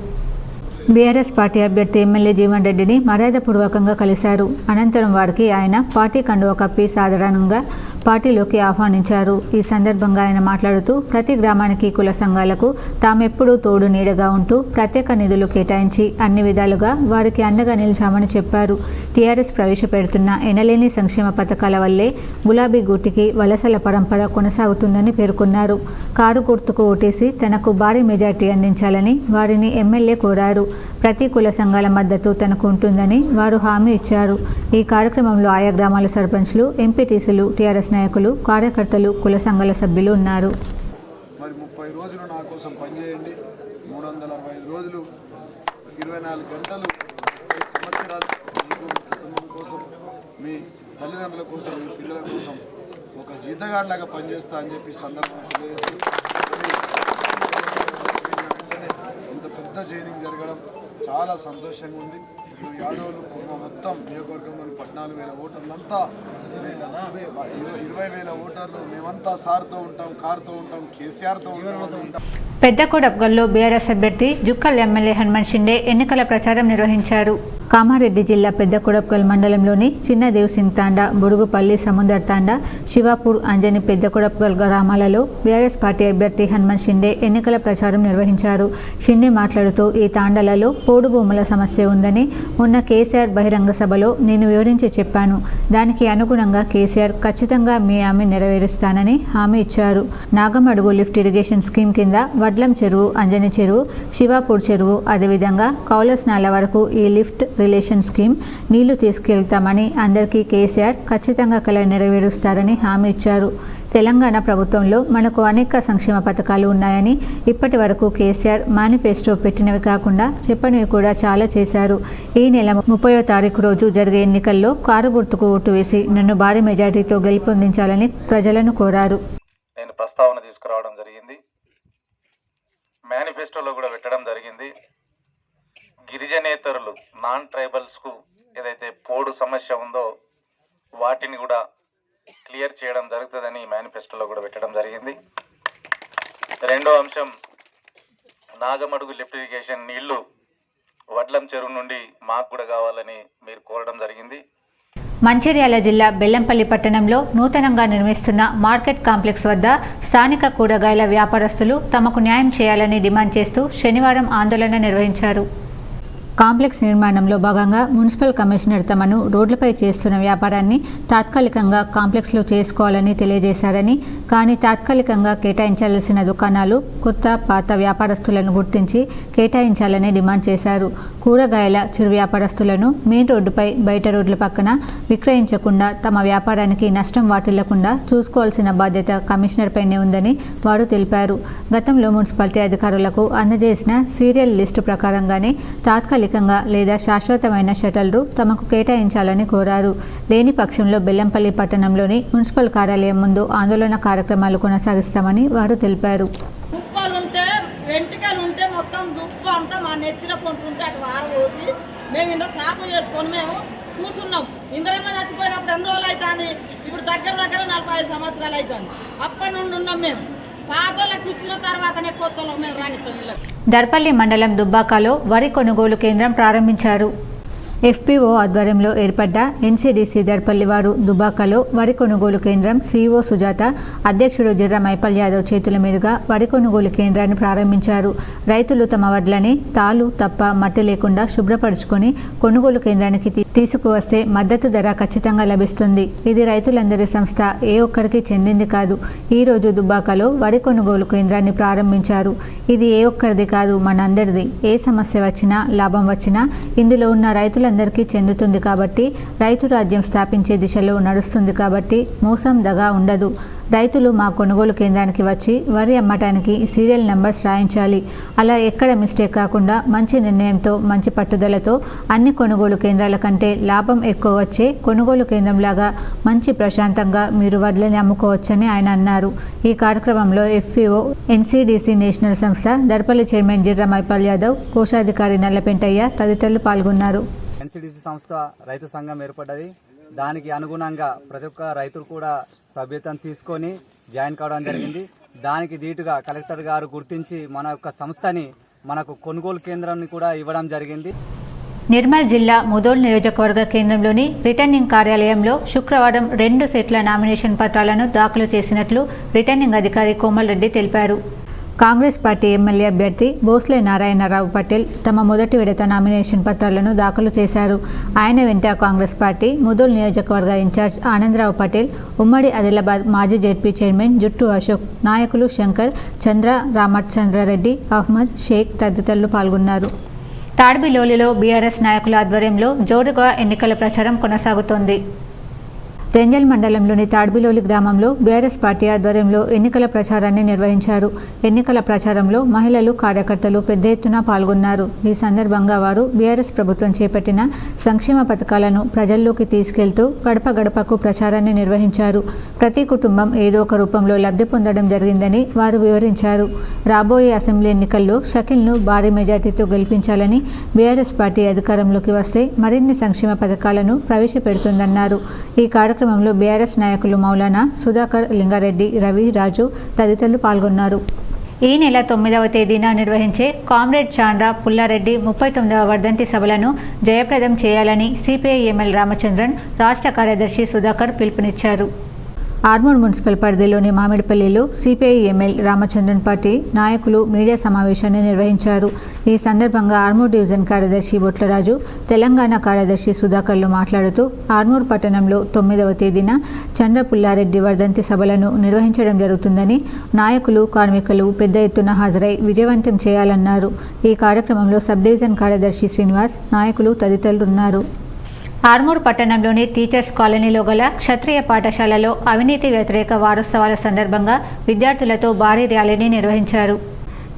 బీఆర్ఎస్ పార్టీ అభ్యర్థి ఎమ్మెల్యే జీవన్ రెడ్డిని మర్యాదపూర్వకంగా కలిశారు. అనంతరం వారికి ఆయన పార్టీ కండువా కప్పి సాధారణంగా పార్టీలోకి ఆహ్వానించారు. ఈ సందర్భంగా ఆయన మాట్లాడుతూ ప్రతి గ్రామానికి కుల సంఘాలకు తామెప్పుడూ తోడు నీడగా ఉంటూ ప్రత్యేక నిధులు కేటాయించి అన్ని విధాలుగా వారికి అండగా నిలిచామని చెప్పారు. టీఆర్ఎస్ ప్రవేశపెడుతున్న ఎనలేని సంక్షేమ పథకాల వల్లే గులాబీ గూటికి వలసల పరంపర కొనసాగుతుందని పేర్కొన్నారు. కారు గుర్తుకు ఓటేసి తనకు భారీ మెజార్టీ అందించాలని వారిని ఎమ్మెల్యే కోరారు. ప్రతి కుల సంఘాల మద్దతు తనకు ఉంటుందని వారు హామీ ఇచ్చారు. ఈ కార్యక్రమంలో ఆయా గ్రామాల సర్పంచ్లు, ఎంపీటీసీలు, టీఆర్ఎస్ నాయకులు, కార్యకర్తలు, కుల సంఘాల సభ్యులు ఉన్నారు. మరి 30 రోజులు నా కోసం పనిచేయండి, 365 రోజులు 24 గంటలు 5 సంవత్సరాలు మీకు కుటుంబం కోసం, మీ తల్లిదండ్రుల కోసం, మీ పిల్లల కోసం ఒక జీతగాడిలాగా పనిచేస్తా అని చెప్పి సందర్భంగా తెలియజేస్తూ ఇంత పెద్ద జైనింగ్ జరగడం చాలా సంతోషంగా ఉంది. ఇప్పుడు యాదవులు మొత్తం నియోజకవర్గంలోని 14,000 ఓటర్లంతా 20,000 ఓటర్లు మేమంతా సార్తో ఉంటాం, కారుతో ఉంటాం, కేసీఆర్తో ఉంటాం. పెద్దకోడప్గల్లో బీఆర్ఎస్ అభ్యర్థి జుక్కల్ ఎమ్మెల్యే హనుమంత్ షిండే ఎన్నికల ప్రచారం నిర్వహించారు. కామారెడ్డి జిల్లా పెద్దకోడప్గల్ మండలంలోని చిన్న దేవ్సింగ్ తాండా, బుడుగుపల్లి, సముదర్ తాండా, శివాపూర్, అంజని, పెద్దకోడప్గల్ గ్రామాలలో బీఆర్ఎస్ పార్టీ అభ్యర్థి హనుమంత్ షిండే ఎన్నికల ప్రచారం నిర్వహించారు. షిండే మాట్లాడుతూ ఈ తాండాలలో పోడు భూముల సమస్య ఉందని మొన్న కేసీఆర్ బహిరంగ సభలో నేను వివరించి చెప్పాను. దానికి అనుగుణంగా కేసీఆర్ ఖచ్చితంగా మీ హామీ నెరవేరుస్తానని హామీ ఇచ్చారు. నాగమడుగు లిఫ్ట్ ఇరిగేషన్ స్కీమ్ కింద వడ్లం చెరువు, అంజని చెరువు, శివాపూర్ చెరువు, అదేవిధంగా కౌలస్నాల వరకు ఈ లిఫ్ట్ రిలేషన్ స్కీమ్ నీళ్లు తీసుకెళ్తామని అందరికీ కేసీఆర్ ఖచ్చితంగా కల నెరవేరుస్తారని హామీ ఇచ్చారు. తెలంగాణ ప్రభుత్వంలో మనకు అనేక సంక్షేమ పథకాలు ఉన్నాయని, ఇప్పటి వరకు కేసీఆర్ మేనిఫెస్టో పెట్టినవి కాకుండా చెప్పనివి కూడా చాలా చేశారు. ఈ నెల 30వ తారీఖు రోజు జరిగే ఎన్నికల్లో కారు గుర్తుకు ఓటు వేసి నన్ను భారీ మెజార్టీతో గెలుపొందించాలని ప్రజలను కోరారు. నేను ప్రస్తావన తీసుకురావడం జరిగింది, మేనిఫెస్టోలో కూడా పెట్టడం జరిగింది. గిరిజనేతరులు, నాన్ ట్రైబల్స్కు ఏదైతే పోడు సమస్య ఉందో వాటిని కూడా క్లియర్ చేయడం జరుగుతుందని మేనిఫెస్టోలో కూడా పెట్టడం జరిగింది. రెండో అంశం, నాగమడుగు లిఫ్ట్ ఇరిగేషన్ నీళ్లు వడ్లం చెరువు నుండి మాకు కూడా కావాలని మీరు కోరడం జరిగింది. మంచిర్యాల జిల్లా బెల్లంపల్లి పట్టణంలో నూతనంగా నిర్మిస్తున్న మార్కెట్ కాంప్లెక్స్ వద్ద స్థానిక కూరగాయల వ్యాపారస్తులు తమకు న్యాయం చేయాలని డిమాండ్ చేస్తూ శనివారం ఆందోళన నిర్వహించారు. కాంప్లెక్స్ నిర్మాణంలో భాగంగా మున్సిపల్ కమిషనర్ తమను రోడ్లపై చేస్తున్న వ్యాపారాన్ని తాత్కాలికంగా కాంప్లెక్స్లో చేసుకోవాలని తెలియజేశారని, కానీ తాత్కాలికంగా కేటాయించాల్సిన దుకాణాలు కొత్త పాత వ్యాపారస్తులను గుర్తించి కేటాయించాలని డిమాండ్ చేశారు. కూరగాయల చిరు వ్యాపారస్తులను మెయిన్ రోడ్డుపై, బయట రోడ్ల పక్కన విక్రయించకుండా తమ వ్యాపారానికి నష్టం వాటిల్లకుండా చూసుకోవాల్సిన బాధ్యత కమిషనర్ పైనే ఉందని వారు తెలిపారు. గతంలో మున్సిపాలిటీ అధికారులకు అందజేసిన సీరియల్ లిస్టు ప్రకారంగానే తాత్కాలికంగా లేదా శాశ్వతమైన షటర్లు తమకు కేటాయించాలని కోరారు. లేని పక్షంలో బెల్లంపల్లి పట్టణంలోని మున్సిపల్ కార్యాలయం ముందు ఆందోళన కార్యక్రమాలు కొనసాగిస్తామని వారు తెలిపారు. వెంటికలు ఉంటే మొత్తం దుప్పు అంతా మా నెత్తిన పొంటుంటే అటు వారబోసి మేము ఇంత సాపు చేసుకొని మేము కూర్చున్నాం. ఇంద్రమ్మ చచ్చిపోయినప్పుడు ఎన్ని రోజులు అవుతుంది, ఇప్పుడు దగ్గర 45 సంవత్సరాలు అవుతుంది. అప్పటి నుండి ఉన్నాం మేము. పాతలకు ఇచ్చిన తర్వాతనే కొత్తలో మేము రానిస్తాం. దర్పల్లి మండలం దుబ్బాకలో వరి కొనుగోలు కేంద్రం ప్రారంభించారు. ఎఫ్పిఓ ఆధ్వర్యంలో ఏర్పడ్డ ఎన్సీడీసీ దర్పల్లి వారు దుబాకలో వరి కొనుగోలు కేంద్రం సీఈఓ సుజాత, అధ్యక్షుడు జిర్రా మైపల్ యాదవ్ చేతుల మీదుగా వరి కొనుగోలు కేంద్రాన్ని ప్రారంభించారు. రైతులు తమ వడ్లని తాలు తప్ప మట్టి లేకుండా శుభ్రపరుచుకొని కొనుగోలు కేంద్రానికి తీసుకువస్తే మద్దతు ధర ఖచ్చితంగా లభిస్తుంది. ఇది రైతులందరి సంస్థ, ఏ ఒక్కరికి చెందింది కాదు. ఈరోజు దుబ్బాకలో వరి కొనుగోలు కేంద్రాన్ని ప్రారంభించారు. ఇది ఏ ఒక్కరిది కాదు, మనందరిది. ఏ సమస్య వచ్చినా, లాభం వచ్చినా ఇందులో ఉన్న రైతులందరికీ చెందుతుంది కాబట్టి, రైతు రాజ్యం స్థాపించే దిశలో నడుస్తుంది కాబట్టి మోసం దగా ఉండదు. రైతులు మా కొనుగోలు కేంద్రానికి వచ్చి వరి అమ్మటానికి సీరియల్ నెంబర్స్ రాయించాలి. అలా ఎక్కడ మిస్టేక్ కాకుండా మంచి నిర్ణయంతో, మంచి పట్టుదలతో అన్ని కొనుగోలు కేంద్రాల కంటే లాభం ఎక్కువ వచ్చే కొనుగోలు కేంద్రంలాగా మంచి ప్రశాంతంగా మీరు వడ్లని అమ్ముకోవచ్చని ఆయన అన్నారు. ఈ కార్యక్రమంలో ఎఫ్పిఓ, ఎన్సీడీసీ నేషనల్ సంస్థ దర్పల్లి చైర్మన్ జిర్రా మైపాల్ యాదవ్, కోశాధికారి నల్లపెంటయ్య తదితరులు పాల్గొన్నారు. ఎన్సీడీసీ సంస్థ రైతు సంఘం ఏర్పడ్డది. దానికి అనుగుణంగా ప్రతి ఒక్క రైతులు కూడా సభ్యత్వం తీసుకొని జాయిన్ కావడం జరిగింది. దానికి దీటుగా కలెక్టర్ గారు గుర్తించి మన యొక్క సంస్థని మనకు కొనుగోలు కేంద్రాన్ని కూడా ఇవ్వడం జరిగింది. నిర్మల్ జిల్లా ముదోల్ నియోజకవర్గ కేంద్రంలోని రిటర్నింగ్ కార్యాలయంలో శుక్రవారం 2 సెట్ల నామినేషన్ పత్రాలను దాఖలు చేసినట్లు రిటర్నింగ్ అధికారి కోమల్ రెడ్డి తెలిపారు. కాంగ్రెస్ పార్టీ ఎమ్మెల్యే అభ్యర్థి భోస్లే నారాయణరావు పటేల్ తమ మొదటి విడత నామినేషన్ పత్రాలను దాఖలు చేశారు. ఆయన వెంట కాంగ్రెస్ పార్టీ ముదోల్ నియోజకవర్గ ఇన్ఛార్జ్ ఆనందరావు పటేల్, ఉమ్మడి ఆదిలాబాద్ మాజీ జెడ్పీ చైర్మన్ జుట్టు అశోక్, నాయకులు శంకర్, చంద్ర, రామచంద్రారెడ్డి, అహ్మద్, షేక్ తదితరులు పాల్గొన్నారు. తాడ్బిలోలిలో బీఆర్ఎస్ నాయకుల ఆధ్వర్యంలో జోరుగా ఎన్నికల ప్రచారం కొనసాగుతోంది. రెంజల్ మండలంలోని తాడ్బిలోలి గ్రామంలో బీఆర్ఎస్ పార్టీ ఆధ్వర్యంలో ఎన్నికల ప్రచారాన్ని నిర్వహించారు. ఎన్నికల ప్రచారంలో మహిళలు, కార్యకర్తలు పెద్ద ఎత్తున పాల్గొన్నారు. ఈ సందర్భంగా వారు బీఆర్ఎస్ ప్రభుత్వం చేపట్టిన సంక్షేమ పథకాలను ప్రజల్లోకి తీసుకెళ్తూ గడప గడపకు ప్రచారాన్ని నిర్వహించారు. ప్రతి కుటుంబం ఏదో ఒక రూపంలో లబ్ధి పొందడం జరిగిందని వారు వివరించారు. రాబోయే అసెంబ్లీ ఎన్నికల్లో షకీల్ను భారీ మెజార్టీతో గెలిపించాలని, బీఆర్ఎస్ పార్టీ అధికారంలోకి వస్తే మరిన్ని సంక్షేమ పథకాలను ప్రవేశపెడుతుందన్నారు. ఈ కార్యక్రమంలో బీఆర్ఎస్ నాయకులు మౌలానా, సుధాకర్, లింగారెడ్డి, రవి, రాజు తదితరులు పాల్గొన్నారు. ఈ నెల 9వ తేదీన నిర్వహించే కామ్రేడ్ చాండ్రా పుల్లారెడ్డి 39వ వర్ధంతి సభలను జయప్రదం చేయాలని సిపిఐ ఎమ్మెల్యే రామచంద్రన్, రాష్ట్ర కార్యదర్శి సుధాకర్ పిలుపునిచ్చారు. ఆర్మూర్ మున్సిపల్ పరిధిలోని మామిడిపల్లిలో సిపిఐ ఎమ్మెల్యే రామచంద్రన్ పార్టీ నాయకులు మీడియా సమావేశాన్ని నిర్వహించారు. ఈ సందర్భంగా ఆర్మూర్ డివిజన్ కార్యదర్శి బొట్లరాజు, తెలంగాణ కార్యదర్శి సుధాకర్లు మాట్లాడుతూ ఆర్మూర్ పట్టణంలో 9వ తేదీన చంద్ర పుల్లారెడ్డి వర్ధంతి సభలను నిర్వహించడం జరుగుతుందని, నాయకులు, కార్మికులు పెద్ద ఎత్తున హాజరై విజయవంతం చేయాలన్నారు. ఈ కార్యక్రమంలో సబ్ డివిజన్ కార్యదర్శి శ్రీనివాస్, నాయకులు తదితరులు ఉన్నారు. ఆర్మూర్ పట్టణంలోని టీచర్స్ కాలనీలో గల క్షత్రియ పాఠశాలలో అవినీతి వ్యతిరేక వారోత్సవాల సందర్భంగా విద్యార్థులతో భారీ ర్యాలీని నిర్వహించారు.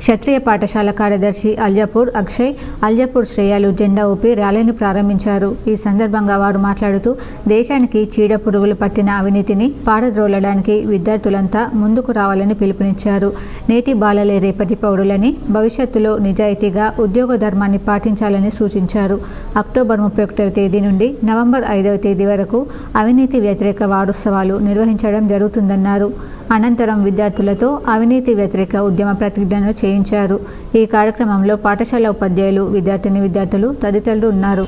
క్షత్రియ పాఠశాల కార్యదర్శి అల్జాపూర్ అక్షయ్, అల్జాపూర్ శ్రేయాలు జెండా ఊపి ర్యాలీని ప్రారంభించారు. ఈ సందర్భంగా వారు మాట్లాడుతూ దేశానికి చీడ పురుగులు పట్టిన అవినీతిని పారద్రోలడానికి విద్యార్థులంతా ముందుకు రావాలని పిలుపునిచ్చారు. నేటి బాలలే రేపటి పౌరులని, భవిష్యత్తులో నిజాయితీగా ఉద్యోగ ధర్మాన్ని పాటించాలని సూచించారు. అక్టోబర్ 31వ తేదీ నుండి నవంబర్ 5వ తేదీ వరకు అవినీతి వ్యతిరేక వారోత్సవాలు నిర్వహించడం జరుగుతుందన్నారు. అనంతరం విద్యార్థులతో అవినీతి వ్యతిరేక ఉద్యమ ప్రతిజ్ఞను చేయించారు. ఈ కార్యక్రమంలో పాఠశాల ఉపాధ్యాయులు, విద్యార్థులు తదితరులు ఉన్నారు.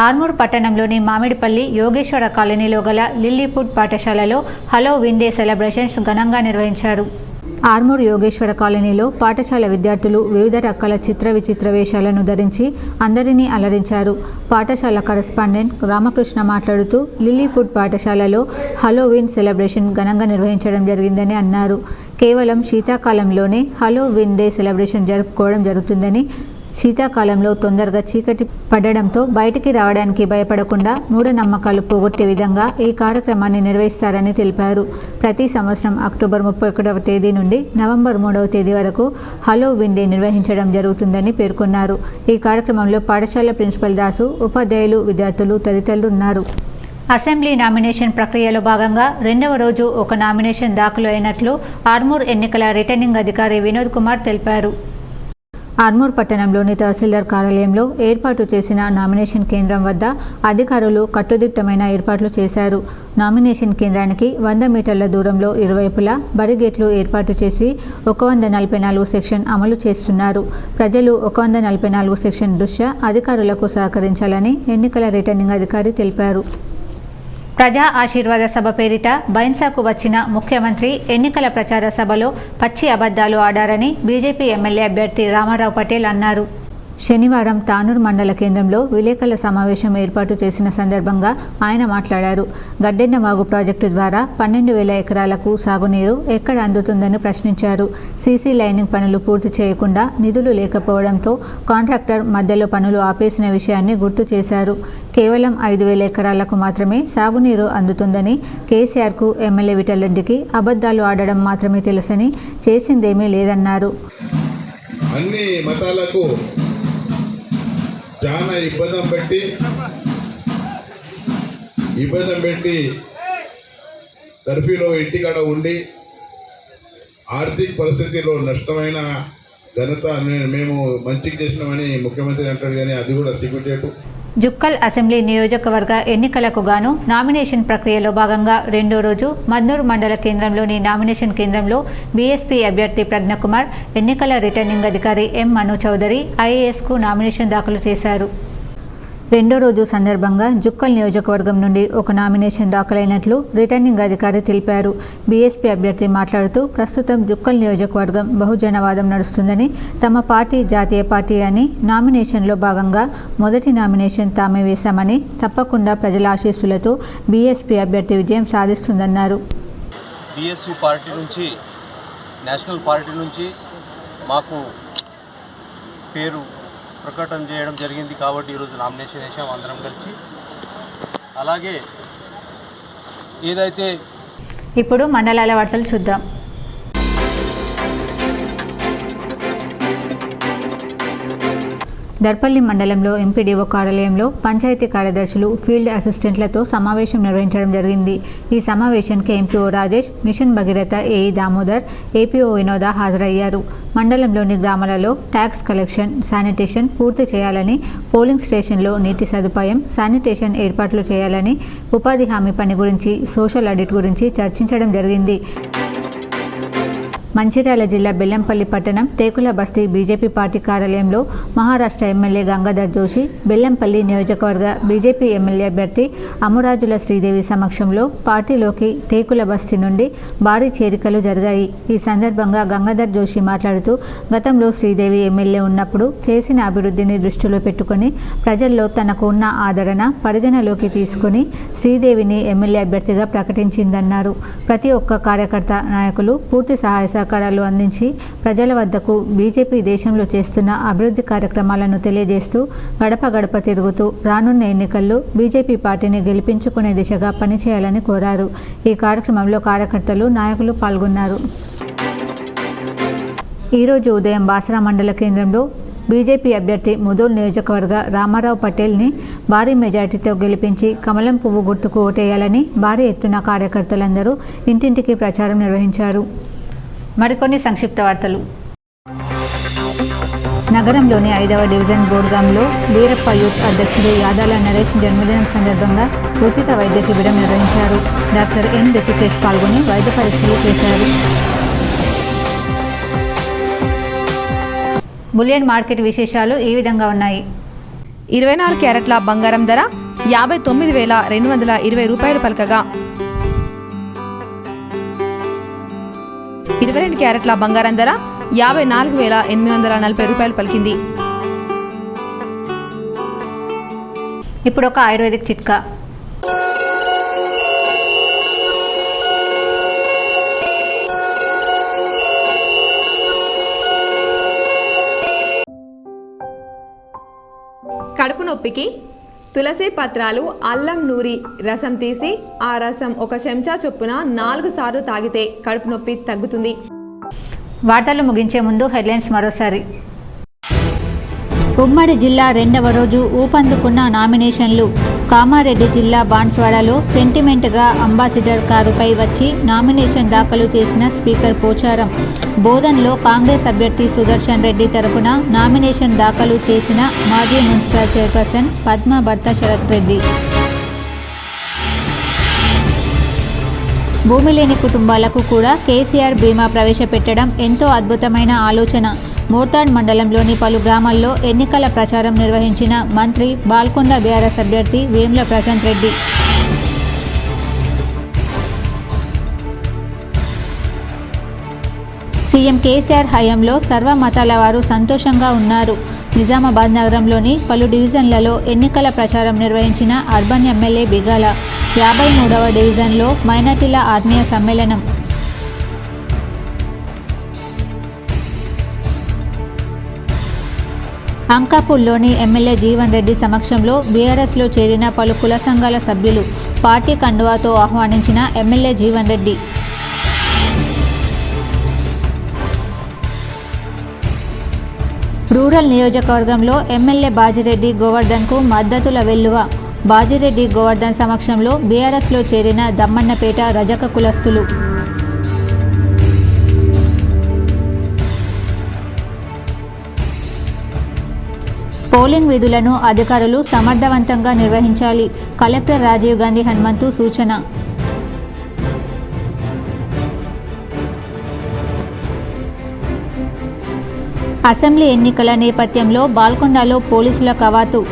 ఆర్మూర్ పట్టణంలోని మామిడిపల్లి యోగేశ్వర కాలనీలో గల లిల్లీపుడ్ పాఠశాలలో హలో విండే సెలబ్రేషన్స్ ఘనంగా నిర్వహించారు. ఆర్మూర్ యోగేశ్వర కాలనీలో పాఠశాల విద్యార్థులు వివిధ రకాల చిత్ర విచిత్ర వేషాలను ధరించి అందరినీ అలరించారు. పాఠశాల కరెస్పాండెంట్ రామకృష్ణ మాట్లాడుతూ లిల్లీపుడ్ పాఠశాలలో హలోవిన్ సెలబ్రేషన్ ఘనంగా నిర్వహించడం జరిగిందని అన్నారు. కేవలం శీతాకాలంలోనే హలోవిన్ డే సెలబ్రేషన్ జరుపుకోవడం జరుగుతుందని, శీతాకాలంలో తొందరగా చీకటి పడడంతో బయటికి రావడానికి భయపడకుండా మూఢనమ్మకాలు పోగొట్టే విధంగా ఈ కార్యక్రమాన్ని నిర్వహిస్తారని తెలిపారు. ప్రతి సంవత్సరం అక్టోబర్ 31వ తేదీ నుండి నవంబర్ 3వ తేదీ వరకు హలోవిన్ డే నిర్వహించడం జరుగుతుందని పేర్కొన్నారు. ఈ కార్యక్రమంలో పాఠశాల ప్రిన్సిపల్ దాసు, ఉపాధ్యాయులు, విద్యార్థులు తదితరులు ఉన్నారు. అసెంబ్లీ నామినేషన్ ప్రక్రియలో భాగంగా 2వ రోజు ఒక నామినేషన్ దాఖలు అయినట్లు ఆర్మూర్ ఎన్నికల రిటర్నింగ్ అధికారి వినోద్ కుమార్ తెలిపారు. ఆర్మూర్ పట్టణంలోని తహసీల్దార్ కార్యాలయంలో ఏర్పాటు చేసిన నామినేషన్ కేంద్రం వద్ద అధికారులు కట్టుదిట్టమైన ఏర్పాట్లు చేశారు. నామినేషన్ కేంద్రానికి 100 మీటర్ల దూరంలో ఇరువైపులా బరిగేట్లు ఏర్పాటు చేసి 144 సెక్షన్ అమలు చేస్తున్నారు. ప్రజలు 144 సెక్షన్ దృష్ట్యా అధికారులకు సహకరించాలని ఎన్నికల రిటర్నింగ్ అధికారి తెలిపారు. ప్రజా ఆశీర్వాద సభ పేరిట బైన్సాకు వచ్చిన ముఖ్యమంత్రి ఎన్నికల ప్రచార సభలో పచ్చి అబద్ధాలు ఆడారని బీజేపీ ఎమ్మెల్యే అభ్యర్థి రామారావు పటేల్ అన్నారు. శనివారం తానూరు మండల కేంద్రంలో విలేకరుల సమావేశం ఏర్పాటు చేసిన సందర్భంగా ఆయన మాట్లాడారు. గడ్డెన్నవాగు ప్రాజెక్టు ద్వారా 12,000 ఎకరాలకు సాగునీరు ఎక్కడ అందుతుందని ప్రశ్నించారు. సీసీ లైనింగ్ పనులు పూర్తి చేయకుండా నిధులు లేకపోవడంతో కాంట్రాక్టర్ మధ్యలో పనులు ఆపేసిన విషయాన్ని గుర్తు చేశారు. కేవలం 5,000 ఎకరాలకు మాత్రమే సాగునీరు అందుతుందని, కేసీఆర్కు, ఎమ్మెల్యే విఠలరెడ్డికి అబద్ధాలు ఆడడం మాత్రమే తెలుసని, చేసిందేమీ లేదన్నారు. అన్ని మతాలకు చాలా ఇబ్బంది పెట్టి కర్ఫ్యూలో ఇంటికాడ ఉండి ఆర్థిక పరిస్థితిలో నష్టమైన ఘనత మేము మంచిగా చేసినామని ముఖ్యమంత్రి అంటాడు, కానీ అది కూడా సిగ్గుచేటు. జుక్కల్ అసెంబ్లీ నియోజకవర్గ ఎన్నికలకు గాను నామినేషన్ ప్రక్రియలో భాగంగా రెండో రోజు మద్నూరు మండల కేంద్రంలోని నామినేషన్ కేంద్రంలో బీఎస్పీ అభ్యర్థి ప్రజ్ఞకుమార్, ఎన్నికల రిటర్నింగ్ అధికారి ఎం మను చౌదరి ఐఏఎస్కు నామినేషన్ దాఖలు చేశారు. రెండో రోజు సందర్భంగా జుక్కల్ నియోజకవర్గం నుండి ఒక నామినేషన్ దాఖలైనట్లు రిటర్నింగ్ అధికారి తెలిపారు. బీఎస్పీ అభ్యర్థి మాట్లాడుతూ ప్రస్తుతం జుక్కల్ నియోజకవర్గం బహుజనవాదం నడుస్తుందని, తమ పార్టీ జాతీయ పార్టీ అని, నామినేషన్లో భాగంగా మొదటి నామినేషన్ తామే వేశామని, తప్పకుండా ప్రజల ఆశీస్సులతో బీఎస్పీ అభ్యర్థి విజయం సాధిస్తుందన్నారు. బీఎస్పీ పార్టీ నుంచి, నేషనల్ పార్టీ నుంచి మాకు పేరు ప్రకటన చేయడం జరిగింది కాబట్టి ఈరోజు నామినేషన్ వేసాం అందరం కలిసి. అలాగే ఏదైతే ఇప్పుడు మండలాల వార్తలు చూద్దాం. దర్పల్లి మండలంలో ఎంపీడీఓ కార్యాలయంలో పంచాయతీ కార్యదర్శులు, ఫీల్డ్ అసిస్టెంట్లతో సమావేశం నిర్వహించడం జరిగింది. ఈ సమావేశానికి MPO Rajesh, mission Bhagiratha AE Damodar, APO Vinoda హాజరయ్యారు. మండలంలోని గ్రామాలలో ట్యాక్స్ కలెక్షన్, శానిటేషన్ పూర్తి చేయాలని, పోలింగ్ స్టేషన్లో నీటి సదుపాయం, శానిటేషన్ ఏర్పాట్లు చేయాలని, ఉపాధి హామీ పని గురించి, సోషల్ ఆడిట్ గురించి చర్చించడం జరిగింది. మంచిర్యాల జిల్లా బెల్లంపల్లి పట్టణం టేకుల బస్తీ బీజేపీ పార్టీ కార్యాలయంలో మహారాష్ట్ర ఎమ్మెల్యే గంగాధర్ జోషి, బెల్లంపల్లి నియోజకవర్గ బీజేపీ ఎమ్మెల్యే అభ్యర్థి అమురాజుల శ్రీదేవి సమక్షంలో పార్టీలోకి టేకుల బస్తీ నుండి భారీ చేరికలు జరిగాయి. ఈ సందర్భంగా గంగాధర్ జోషి మాట్లాడుతూ, గతంలో శ్రీదేవి ఎమ్మెల్యే ఉన్నప్పుడు చేసిన అభివృద్ధిని దృష్టిలో పెట్టుకుని ప్రజల్లో తనకు ఉన్న ఆదరణ పరిగణలోకి తీసుకుని శ్రీదేవిని ఎమ్మెల్యే అభ్యర్థిగా ప్రకటించిందన్నారు. ప్రతి ఒక్క కార్యకర్త, నాయకులు పూర్తి సహాయ సహకారాలు అందించి ప్రజల వద్దకు బీజేపీ దేశంలో చేస్తున్న అభివృద్ధి కార్యక్రమాలను తెలియజేస్తూ గడప గడప తిరుగుతూ రానున్న ఎన్నికల్లో బీజేపీ పార్టీని గెలిపించుకునే దిశగా పనిచేయాలని కోరారు. ఈ కార్యక్రమంలో కార్యకర్తలు, నాయకులు పాల్గొన్నారు. ఈరోజు ఉదయం బాసరా మండల కేంద్రంలో బీజేపీ అభ్యర్థి ముదోల్ నియోజకవర్గ రామారావు పటేల్ని భారీ మెజార్టీతో గెలిపించి కమలం పువ్వు గుర్తుకు ఓటేయాలని భారీ ఎత్తున కార్యకర్తలందరూ ఇంటింటికి ప్రచారం నిర్వహించారు. మరికొన్ని సంక్షిప్త వార్తలు. నగరంలోని 5వ డివిజన్ బోర్గాంలో వీరప్ప యూత్ అధ్యక్షుడు యాదాల నరేష్ జన్మదినం సందర్భంగా ఉచిత వైద్య శిబిరం నిర్వహించారు. డాక్టర్ ఎన్ రిషికేష్ పాల్గొని వైద్య పరీక్షలు చేశారు. బులియన్ మార్కెట్ విశేషాలు ఈ విధంగా ఉన్నాయి. 24 క్యారెట్ల బంగారం ధర 59,220 రూపాయలు పలకగా 22 క్యారెట్ల బంగారం ధర 54,840 రూపాయలు పలికింది. ఇప్పుడు ఒక ఆయుర్వేదిక్ చిట్కా. కడుపు నొప్పికి తులసి పత్రాలు, అల్లం నూరి రసం తీసి ఆ రసం 1 చెంచా చొప్పున 4 సార్లు తాగితే కడుపు నొప్పి తగ్గుతుంది. వార్తలు ముగించే ముందు హెడ్లైన్స్ మరోసారి. ఉమ్మడి జిల్లా రెండవ రోజు ఊపందుకున్న నామినేషన్లు. కామారెడ్డి జిల్లా బాన్స్వాడలో సెంటిమెంట్గా అంబాసిడర్ కారుపై వచ్చి నామినేషన్ దాఖలు చేసిన స్పీకర్ పోచారం. బోధన్లో కాంగ్రెస్ అభ్యర్థి సుదర్శన్ రెడ్డి తరపున నామినేషన్ దాఖలు చేసిన మాజీ మున్సిపల్ చైర్పర్సన్ పద్మ భర్త శరత్ రెడ్డి. భూమి లేని కుటుంబాలకు కూడా కేసీఆర్ బీమా ప్రవేశపెట్టడం ఎంతో అద్భుతమైన ఆలోచన. మోర్తాడ్ మండలంలోని పలు గ్రామాల్లో ఎన్నికల ప్రచారం నిర్వహించిన మంత్రి బాల్కొండ బీఆర్ఎస్ అభ్యర్థి వేముల ప్రశాంత్ రెడ్డి. సీఎం కేసీఆర్ హయాంలో సర్వ మతాల వారు సంతోషంగా ఉన్నారు. నిజామాబాద్ నగరంలోని పలు డివిజన్లలో ఎన్నికల ప్రచారం నిర్వహించిన అర్బన్ ఎమ్మెల్యే బిగాల. 53వ డివిజన్లో మైనార్టీల ఆత్మీయ సమ్మేళనం. అంకాపూర్లోని ఎమ్మెల్యే జీవన్ రెడ్డి సమక్షంలో బీఆర్ఎస్లో చేరిన పలు కుల సంఘాల సభ్యులు. పార్టీ కండువాతో ఆహ్వానించిన ఎమ్మెల్యే జీవన్ రెడ్డి. రూరల్ నియోజకవర్గంలో ఎమ్మెల్యే బాజిరెడ్డి గోవర్ధన్కు మద్దతుల వెల్లువ. బాజిరెడ్డి గోవర్ధన్ సమక్షంలో బీఆర్ఎస్లో చేరిన దమ్మన్నపేట రజక కులస్తులు. పోలింగ్ విధులను అధికారులు సమర్థవంతంగా నిర్వహించాలి. కలెక్టర్ రాజీవ్ గాంధీ హనుమంతు సూచన. అసెంబ్లీ ఎన్నికల నేపథ్యంలో బాల్కొండలో పోలీసుల కవాతు.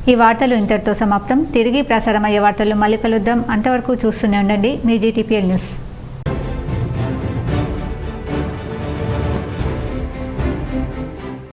ఈ వార్తలు ఇంతటితో సమాప్తం. తిరిగి ప్రసారమయ్యే వార్తలు మళ్ళీ కలుద్దాం. అంతవరకు చూస్తూనే ఉండండి మీ GTPL న్యూస్.